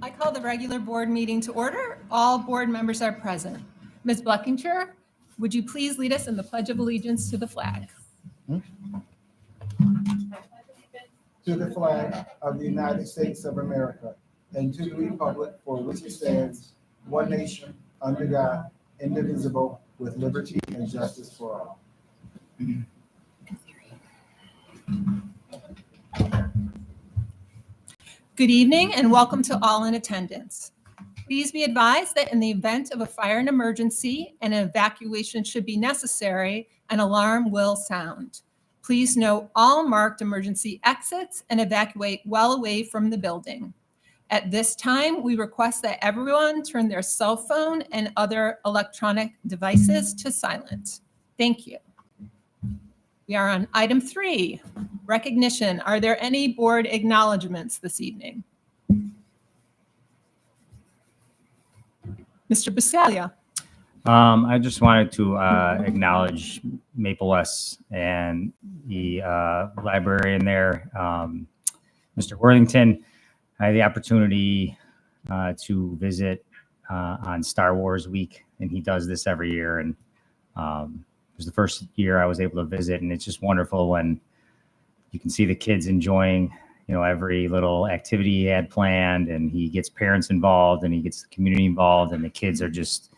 I call the regular board meeting to order. All board members are present. Ms. Bleckinger, would you please lead us in the Pledge of Allegiance to the flag? To the flag of the United States of America and to the republic for which it stands, one nation, under God, indivisible, with liberty and justice for all. Good evening and welcome to all in attendance. Please be advised that in the event of a fire and emergency and an evacuation should be necessary, an alarm will sound. Please note all marked emergency exits and evacuate well away from the building. At this time, we request that everyone turn their cell phone and other electronic devices to silent. Thank you. We are on item 3, recognition. Are there any board acknowledgements this evening? Mr. Biscaglia. I just wanted to acknowledge Maple West and the librarian there, Mr. Worthington. I had the opportunity to visit on Star Wars Week, and he does this every year. And it was the first year I was able to visit, and it's just wonderful when you can see the kids enjoying, every little activity he had planned, and he gets parents involved and he gets the community involved, and the kids are just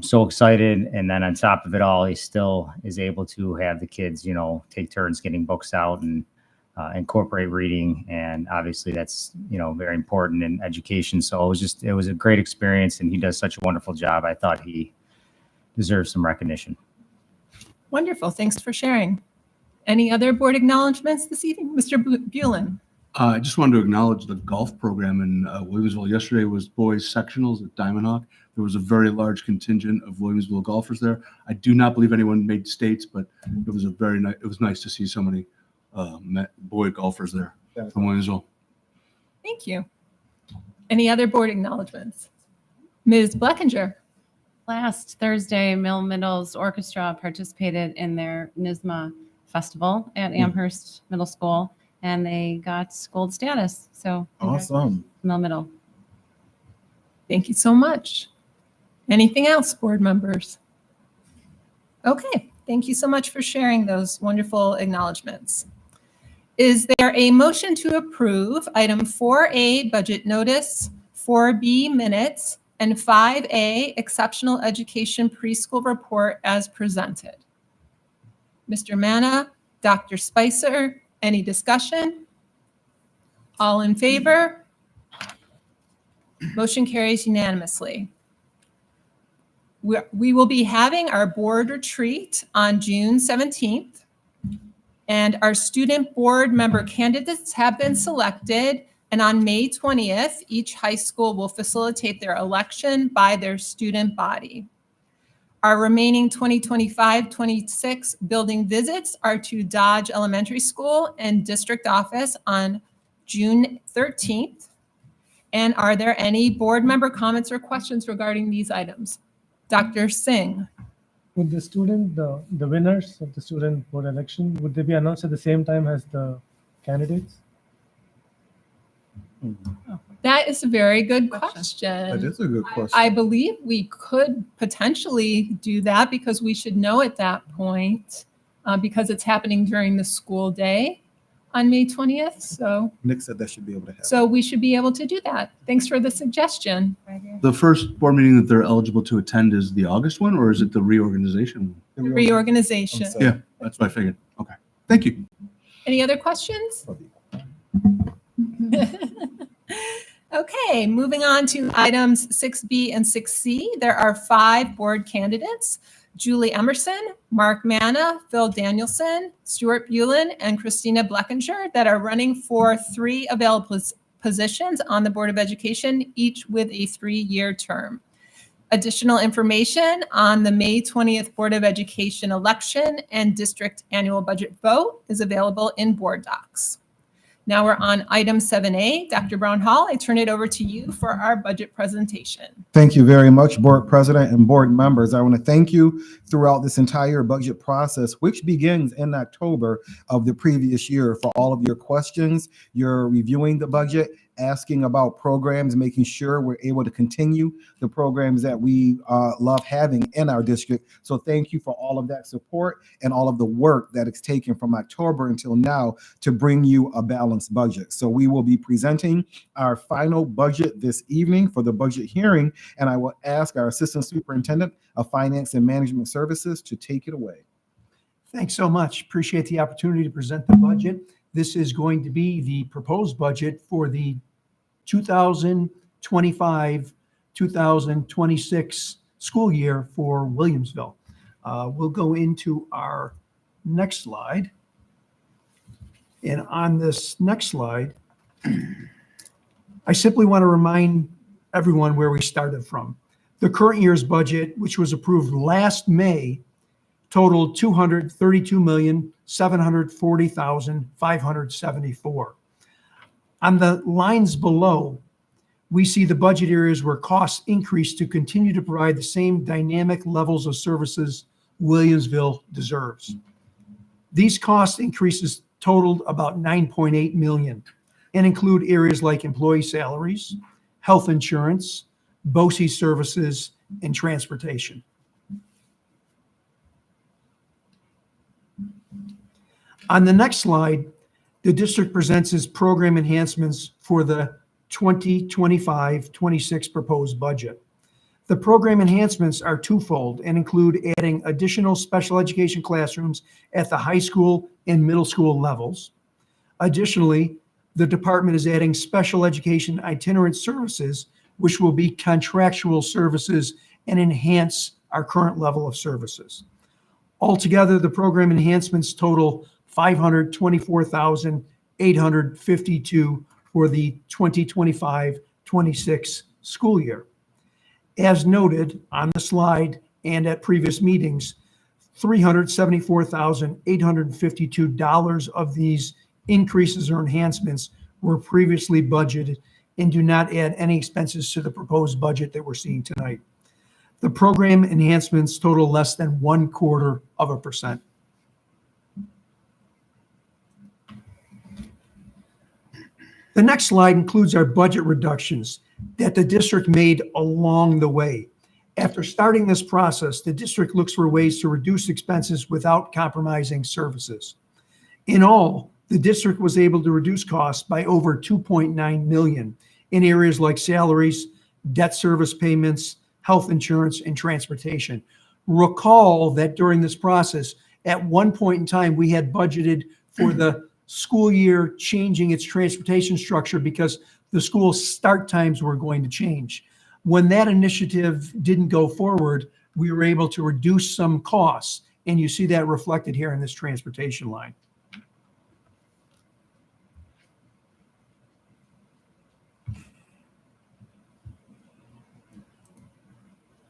so excited. And then on top of it all, he still is able to have the kids, take turns getting books out and incorporate reading. And obviously that's, very important in education. So it was a great experience, and he does such a wonderful job. I thought he deserves some recognition. Wonderful. Thanks for sharing. Any other board acknowledgements this evening? Mr. Bulin. I just wanted to acknowledge the golf program in Williamsville. Yesterday was boys sectionals at Diamond Hawk. There was a very large contingent of Williamsville golfers there. I do not believe anyone made states, but it was it was nice to see so many boy golfers there from Williamsville. Thank you. Any other board acknowledgements? Ms. Bleckinger. Last Thursday, Mill Middle's orchestra participated in their NYSSMA festival at Amherst Middle School, and they got gold status. So Awesome. Mill Middle. Thank you so much. Anything else, board members? Okay, thank you so much for sharing those wonderful acknowledgements. Is there a motion to approve item 4A budget notice, 4B minutes, and 5A exceptional education preschool report as presented? Mr. Manna, Dr. Spicer, any discussion? All in favor? Motion carries unanimously. We will be having our board retreat on June 17th, and our student board member candidates have been selected. And on May 20th, each high school will facilitate their election by their student body. Our remaining 2025-26 building visits are to Dodge Elementary School and district office on June 13th. And are there any board member comments or questions regarding these items? Dr. Singh. Would the winners of the student board election, would they be announced at the same time as the candidates? That is a very good question. That is a good question. I believe we could potentially do that because we should know at that point because it's happening during the school day on May 20th. So Nick said that should be able to happen. So we should be able to do that. Thanks for the suggestion. The first board meeting that they're eligible to attend is the August one, or is it the reorganization one? Reorganization. I'm sorry. Yeah, that's what I figured. Okay. Thank you. Any other questions? Okay, moving on to items 6B and 6C. There are 5 board candidates: Julie Emerson, Mark Manna, Phil Danielson, Stuart Bulin, and Christina Bleckinger that are running for 3 available positions on the Board of Education, each with a 3-year term. Additional information on the May 20th Board of Education election and district annual budget vote is available in board docs. Now we're on item 7A. Dr. Brown Hall, I turn it over to you for our budget presentation. Thank you very much, Board President and board members. I want to thank you throughout this entire budget process, which begins in October of the previous year, for all of your questions. You're reviewing the budget, asking about programs, making sure we're able to continue the programs that we love having in our district. So thank you for all of that support and all of the work that it's taken from October until now to bring you a balanced budget. So we will be presenting our final budget this evening for the budget hearing, and I will ask our Assistant Superintendent of Finance and Management Services to take it away. Thanks so much. Appreciate the opportunity to present the budget. This is going to be the proposed budget for the 2025-2026 school year for Williamsville. We'll go into our next slide. And on this next slide, I simply want to remind everyone where we started from. The current year's budget, which was approved last May, totaled $232,740,574. On the lines below, we see the budget areas where costs increased to continue to provide the same dynamic levels of services Williamsville deserves. These cost increases totaled about $9.8 million and include areas like employee salaries, health insurance, BOCES services, and transportation. On the next slide, the district presents its program enhancements for the 2025-26 proposed budget. The program enhancements are twofold and include adding additional special education classrooms at the high school and middle school levels. Additionally, the department is adding special education itinerant services, which will be contractual services and enhance our current level of services. Altogether, the program enhancements total $524,852 for the 2025-26 school year. As noted on the slide and at previous meetings, $374,852 of these increases or enhancements were previously budgeted and do not add any expenses to the proposed budget that we're seeing tonight. The program enhancements total less than 0.25%. The next slide includes our budget reductions that the district made along the way. After starting this process, the district looks for ways to reduce expenses without compromising services. In all, the district was able to reduce costs by over $2.9 million in areas like salaries, debt service payments, health insurance, and transportation. Recall that during this process, at one point in time, we had budgeted for the school year changing its transportation structure because the school start times were going to change. When that initiative didn't go forward, we were able to reduce some costs, and you see that reflected here in this transportation line.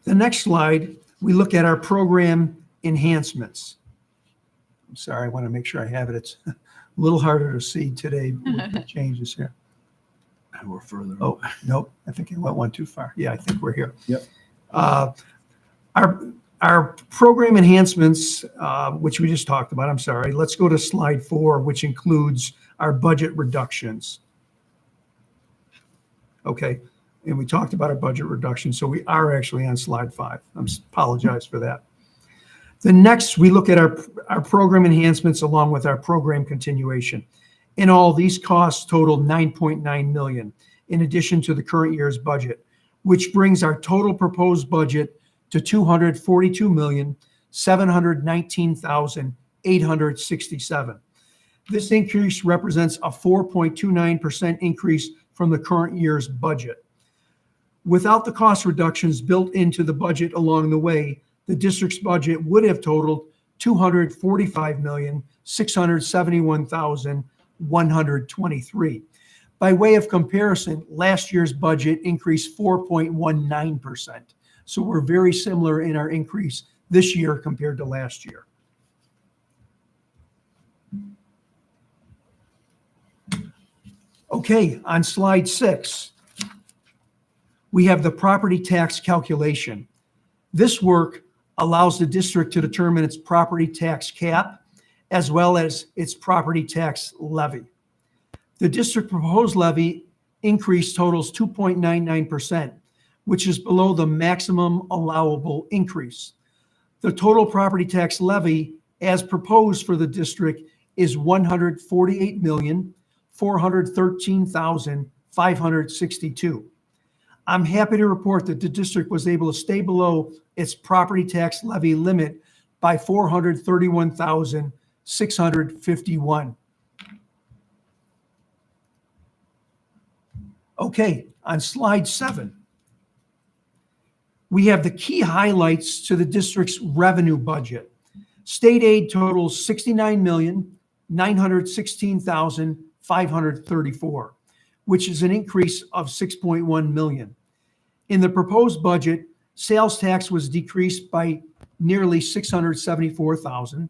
The next slide, we look at our program enhancements. I'm sorry, I want to make sure I have it. It's a little harder to see today with the changes here. And we're further. Oh, nope, I think I went one too far. Yeah, I think we're here. Yep. Our program enhancements, which we just talked about, I'm sorry. Let's go to slide 4, which includes our budget reductions. Okay, and we talked about our budget reduction, so we are actually on slide 5. I apologize for that. The next, we look at our program enhancements along with our program continuation. In all, these costs totaled $9.9 million in addition to the current year's budget, which brings our total proposed budget to $242,719,867. This increase represents a 4.29% increase from the current year's budget. Without the cost reductions built into the budget along the way, the district's budget would have totaled $245,671,123. By way of comparison, last year's budget increased 4.19%. So we're very similar in our increase this year compared to last year. Okay, on slide 6, we have the property tax calculation. This work allows the district to determine its property tax cap as well as its property tax levy. The district proposed levy increase totals 2.99%, which is below the maximum allowable increase. The total property tax levy as proposed for the district is $148,413,562. I'm happy to report that the district was able to stay below its property tax levy limit by $431,651. Okay, on slide 7, we have the key highlights to the district's revenue budget. State aid totals $69,916,534, which is an increase of $6.1 million. In the proposed budget, sales tax was decreased by nearly $674,000.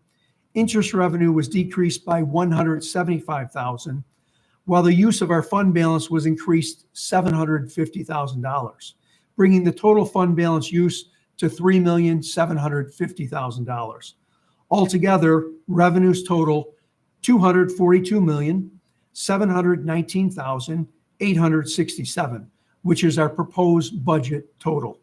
Interest revenue was decreased by $175,000, while the use of our fund balance was increased $750,000, bringing the total fund balance use to $3,750,000. Altogether, revenues total $242,719,867, which is our proposed budget total.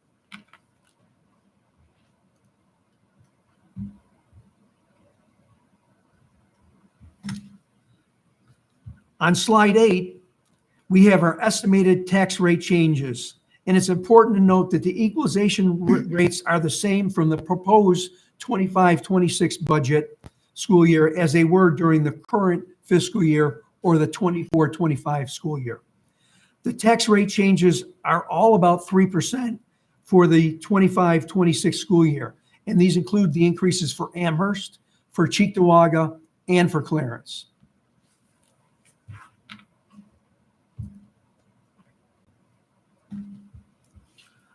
On slide 8, we have our estimated tax rate changes. And it's important to note that the equalization rates are the same from the proposed 25-26 budget school year as they were during the current fiscal year or the 24-25 school year. The tax rate changes are all about 3% for the 25-26 school year. And these include the increases for Amherst, for Cheektowaga, and for Clarence.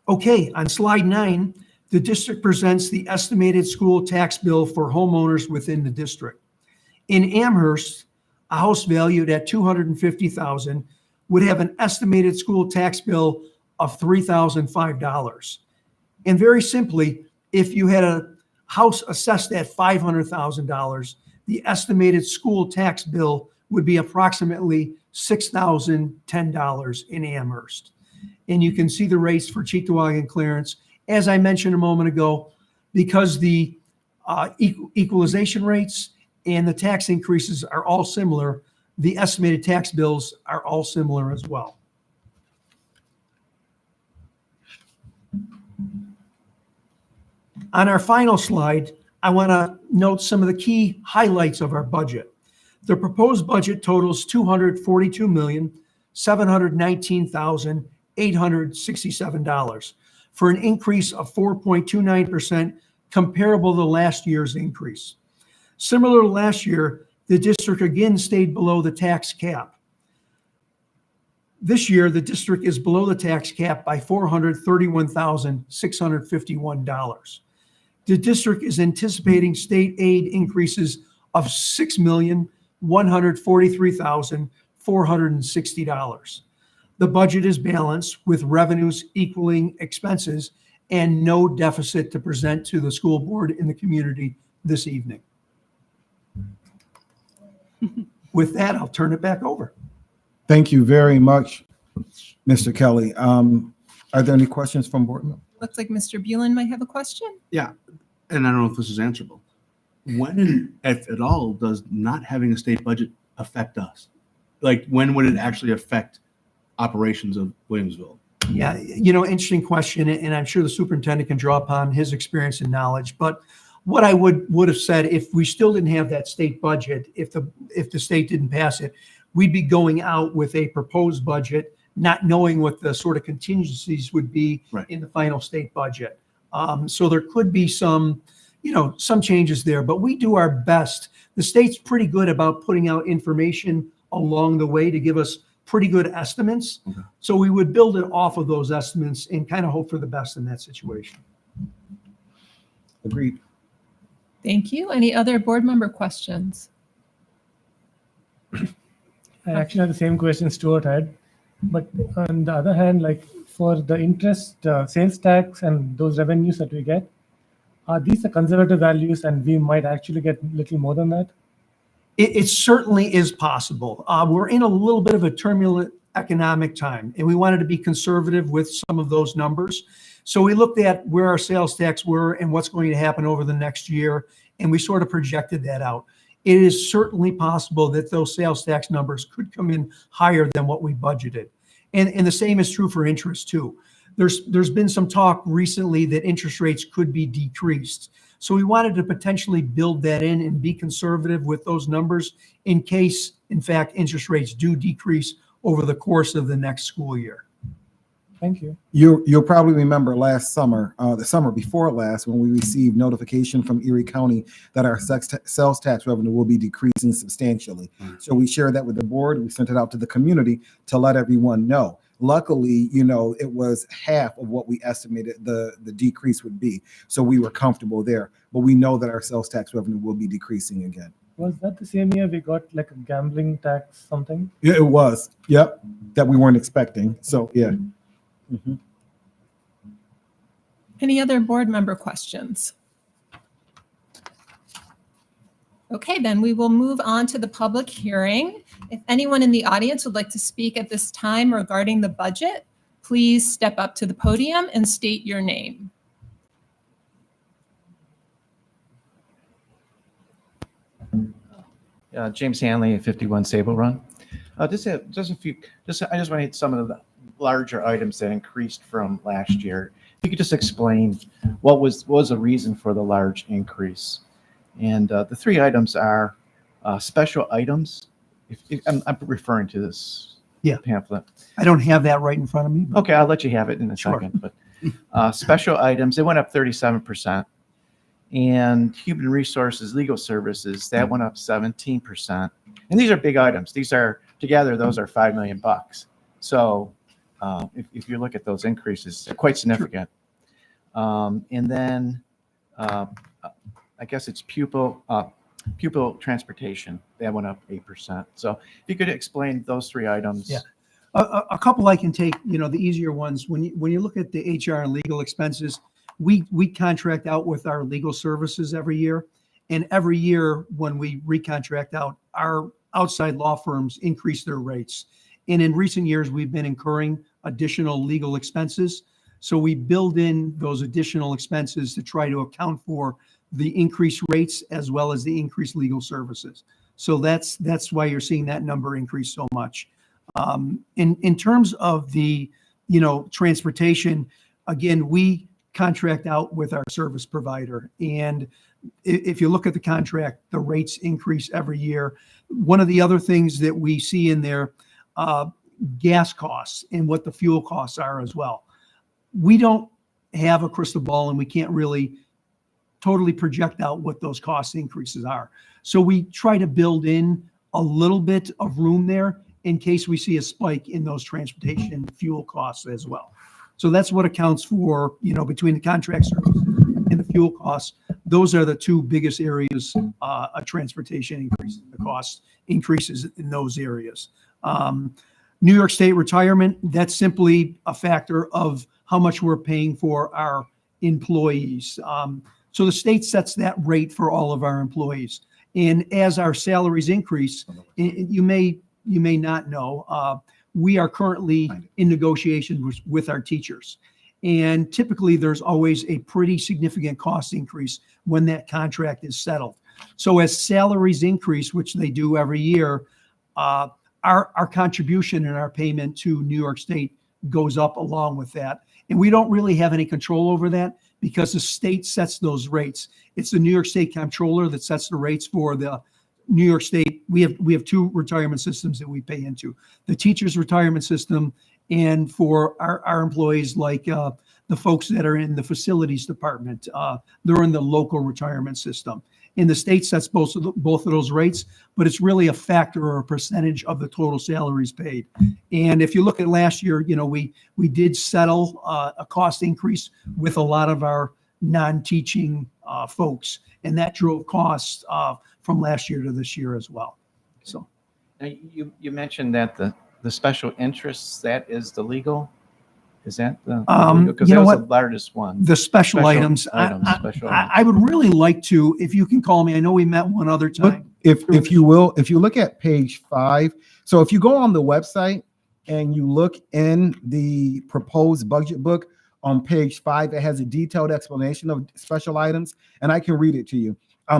Okay, on slide 9, the district presents the estimated school tax bill for homeowners within the district. In Amherst, a house valued at $250,000 would have an estimated school tax bill of $3,005. And very simply, if you had a house assessed at $500,000, the estimated school tax bill would be approximately $6,010 in Amherst. And you can see the rates for Cheektowaga and Clarence. As I mentioned a moment ago, because the equalization rates and the tax increases are all similar, the estimated tax bills are all similar as well. On our final slide, I want to note some of the key highlights of our budget. The proposed budget totals $242,719,867 for an increase of 4.29%, comparable to last year's increase. Similar to last year, the district again stayed below the tax cap. This year, the district is below the tax cap by $431,651. The district is anticipating state aid increases of $6,143,460. The budget is balanced with revenues equaling expenses and no deficit to present to the school board in the community this evening. With that, I'll turn it back over. Thank you very much, Mr. Kelly. Are there any questions from board members? Looks like Mr. Buellin might have a question. Yeah, and I don't know if this is answerable. When, if at all, does not having a state budget affect us? Like, when would it actually affect operations of Williamsville? Yeah, interesting question, and I'm sure the superintendent can draw upon his experience and knowledge. But what I would have said, if we still didn't have that state budget, if the state didn't pass it, we'd be going out with a proposed budget, not knowing what the sort of contingencies would be in the final state budget. So there could be some changes there, but we do our best. The state's pretty good about putting out information along the way to give us pretty good estimates. Okay. So we would build it off of those estimates and kind of hope for the best in that situation. Agreed. Thank you. Any other board member questions? I actually have the same question Stuart had, but on the other hand, like for the interest, sales tax and those revenues that we get, are these the conservative values and we might actually get little more than that? It certainly is possible. We're in a little bit of a turbulent economic time, and we wanted to be conservative with some of those numbers. So we looked at where our sales tax were and what's going to happen over the next year, and we sort of projected that out. It is certainly possible that those sales tax numbers could come in higher than what we budgeted. And the same is true for interest too. There's been some talk recently that interest rates could be decreased. So we wanted to potentially build that in and be conservative with those numbers in case, in fact, interest rates do decrease over the course of the next school year. Thank you. You'll probably remember last summer, the summer before last, when we received notification from Erie County that our sales tax revenue will be decreasing substantially. So we shared that with the board. We sent it out to the community to let everyone know. Luckily, it was half of what we estimated the decrease would be. So we were comfortable there. But we know that our sales tax revenue will be decreasing again. Was that the same year we got like a gambling tax something? Yeah, it was. Yep. That we weren't expecting. So, yeah. Mhm. Any other board member questions? Okay, then we will move on to the public hearing. If anyone in the audience would like to speak at this time regarding the budget, please step up to the podium and state your name. James Hanley at 51 Sable Run. I just want to hit some of the larger items that increased from last year. If you could just explain what was the reason for the large increase. And the three items are special items. I'm referring to this pamphlet. I don't have that right in front of me. But Okay, I'll let you have it in a Sure. second. But special items, it went up 37%. And human resources, legal services, that went up 17%. And these are big items. These are together, those are $5 million. So if you look at those increases, they're quite significant. And then I guess it's pupil transportation, that went up 8%. So if you could explain those three items. Yeah. A couple I can take, the easier ones. When you look at the HR and legal expenses, we contract out with our legal services every year. And every year when we recontract out, our outside law firms increase their rates. And in recent years, we've been incurring additional legal expenses. So we build in those additional expenses to try to account for the increased rates as well as the increased legal services. So that's why you're seeing that number increase so much. In terms of the, transportation, again, we contract out with our service provider. And if you look at the contract, the rates increase every year. One of the other things that we see in there, gas costs and what the fuel costs are as well. We don't have a crystal ball and we can't really totally project out what those cost increases are. So we try to build in a little bit of room there in case we see a spike in those transportation fuel costs as well. So that's what accounts for, between the contract service and the fuel costs. Those are the two biggest areas of transportation increase, the cost increases in those areas. New York State retirement, that's simply a factor of how much we're paying for our employees. So the state sets that rate for all of our employees. And as our salaries increase, you may not know, we are currently in negotiations with our teachers. And typically there's always a pretty significant cost increase when that contract is settled. So as salaries increase, which they do every year, our contribution and our payment to New York State goes up along with that. And we don't really have any control over that because the state sets those rates. It's the New York State Comptroller that sets the rates for the New York State. We have two retirement systems that we pay into: the teachers' retirement system, and for our employees, like the folks that are in the facilities department, they're in the local retirement system. And the state sets both of those rates, but it's really a factor or a percentage of the total salaries paid. And if you look at last year, we did settle a cost increase with a lot of our non-teaching folks, and that drove costs from last year to this year as well. So, Now, you mentioned that the special interests, that is the legal? Is that the? Because you that know was the what? largest one. The special items, Special items. I would really like to, if you can call me, I know we met one other Look, time. if you will, if you look at page 5, so if you go on the website and you look in the proposed budget book on page 5, it has a detailed explanation of special items, and I can read it to you.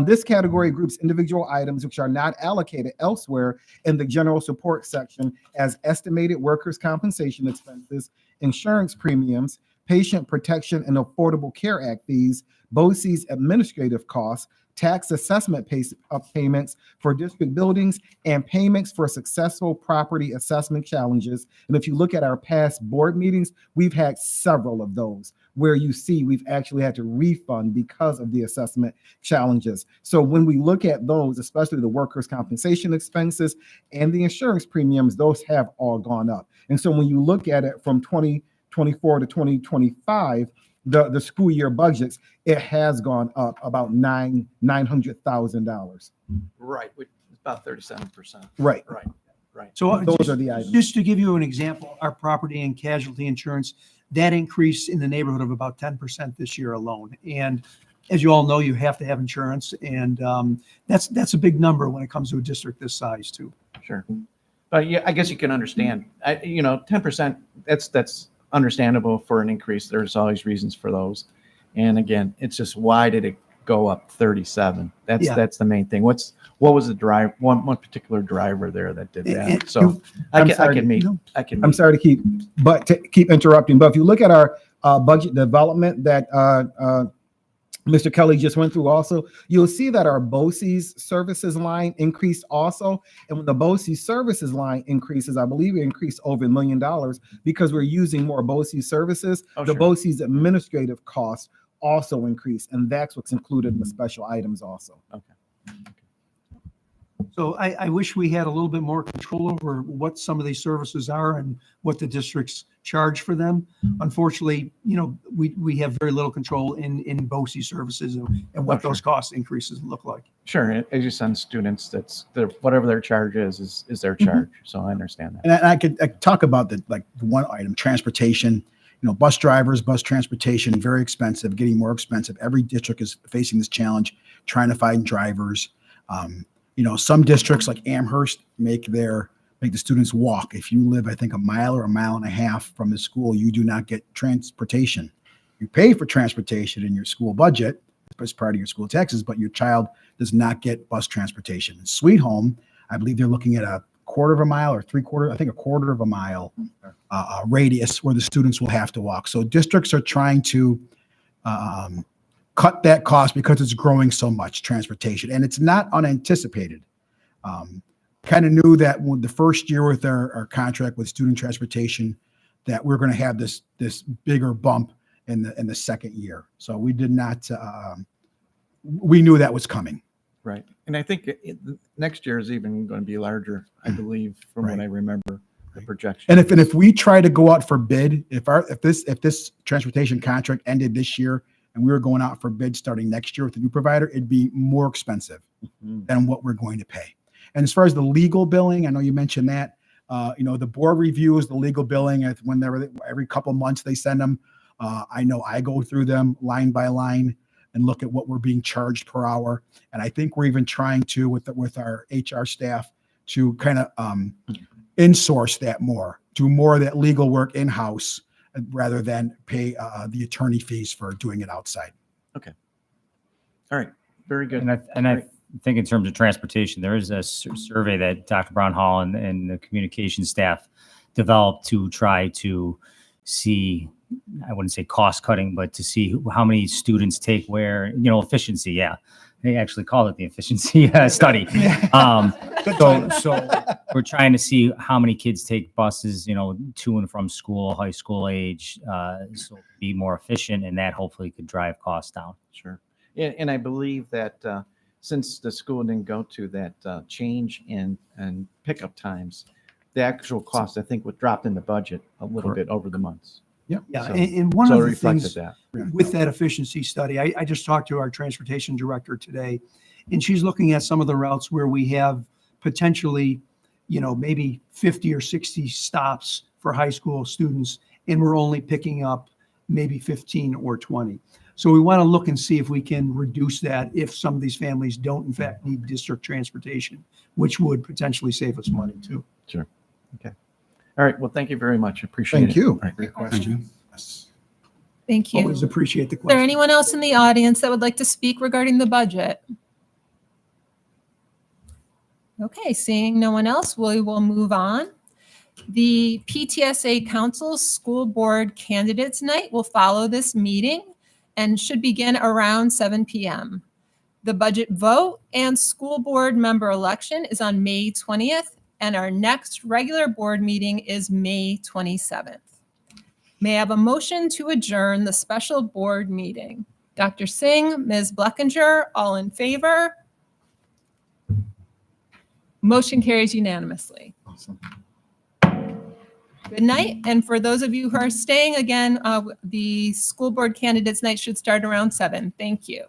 This category groups individual items which are not allocated elsewhere in the general support section as estimated workers' compensation expenses, insurance premiums, patient protection and Affordable Care Act fees, BOCES administrative costs, tax assessment payments for district buildings, and payments for successful property assessment challenges. And if you look at our past board meetings, we've had several of those where you see we've actually had to refund because of the assessment challenges. So when we look at those, especially the workers' compensation expenses and the insurance premiums, those have all gone up. And so when you look at it from 2024 to 2025, the school year budgets, it has gone up about $900,000. Right, which is about 37%. Right. Right. So Those are the items. just to give you an example, our property and casualty insurance, that increased in the neighborhood of about 10% this year alone. And as you all know, you have to have insurance, and that's a big number when it comes to a district this size too. Sure. But yeah, I guess you can understand, 10%, that's understandable for an increase. There's always reasons for those. And again, it's just, why did it go up 37? Yeah. That's the main thing. What was the drive, one particular driver there that did that? And- So I I'm can sorry, meet. no. I'm sorry to keep interrupting, but if you look at our budget development that Mr. Kelly just went through also, you'll see that our BOCES services line increased also. And when the BOCES services line increases, I believe it increased over $1 million because we're using more BOCES services. Oh, The sure. BOCES administrative costs also increase, and that's what's included in the special items also. So I wish we had a little bit more control over what some of these services are and what the districts charge for them. Unfortunately, we have very little control in BOCES services and what Oh, those cost increases look like. Sure. As you send students, whatever their charge is their charge. So I understand that. And I could talk about the one item, transportation. Bus drivers, bus transportation, very expensive, getting more expensive. Every district is facing this challenge, trying to find drivers. Some districts like Amherst make the students walk. If you live, I think, a mile or a mile and a half from the school, you do not get transportation. You pay for transportation in your school budget as part of your school taxes, but your child does not get bus transportation. In Sweet Home, I believe they're looking at a quarter of a mile or a quarter of a mile radius where the students will have to walk. So districts are trying to cut that cost because it's growing so much, transportation, and it's not unanticipated. Kind of knew that when the first year with our contract with student transportation, that we're going to have this bigger bump in the second year. So we did not. We knew that was coming. Right. And I think next year is even going to be larger, I believe, from what Right. I remember, the projection. And if we try to go out for bid, if this transportation contract ended this year and we were going out for bid starting next year with a new provider, it'd be more expensive than what we're going to pay. And as far as the legal billing, I know you mentioned that. The board reviews the legal billing every couple months they send them. I know I go through them line by line and look at what we're being charged per hour. And I think we're even trying to with our HR staff to kind of insource that more, do more of that legal work in-house rather than pay the attorney fees for doing it outside. All right. Very good. And I think in terms of transportation, there is a survey that Dr. Brown Hall and the communication staff developed to try to see, I wouldn't say cost cutting, but to see how many students take where, efficiency. Yeah. They actually call it the efficiency study. So we're trying to see how many kids take buses, to and from school, high school age, so be more efficient, and that hopefully could drive costs down. Sure. And I believe that since the school didn't go to that change in pickup times, the actual cost, I think, would drop in the budget a little bit over the months. Yeah, So- and one So of it the reflected things that. with that efficiency study, I just talked to our transportation director today, and she's looking at some of the routes where we have potentially, maybe 50 or 60 stops for high school students, and we're only picking up maybe 15 or 20. So we want to look and see if we can reduce that if some of these families don't in fact need district transportation, which would potentially save us money too. All right, well, thank you very much. Appreciate it. Thank you. All right. Great Thank you. question. Yes. Thank you. Always appreciate the Is there question. anyone else in the audience that would like to speak regarding the budget? Okay, seeing no one else, we will move on. The PTSA Council School Board Candidates Night will follow this meeting and should begin around 7 p.m. The budget vote and school board member election is on May 20th, and our next regular board meeting is May 27th. May I have a motion to adjourn the special board meeting? Dr. Singh, Ms. Bleckinger, all in favor? Motion carries unanimously. Awesome. Good night. And for those of you who are staying, again, the school board candidates night should start around 7. Thank you.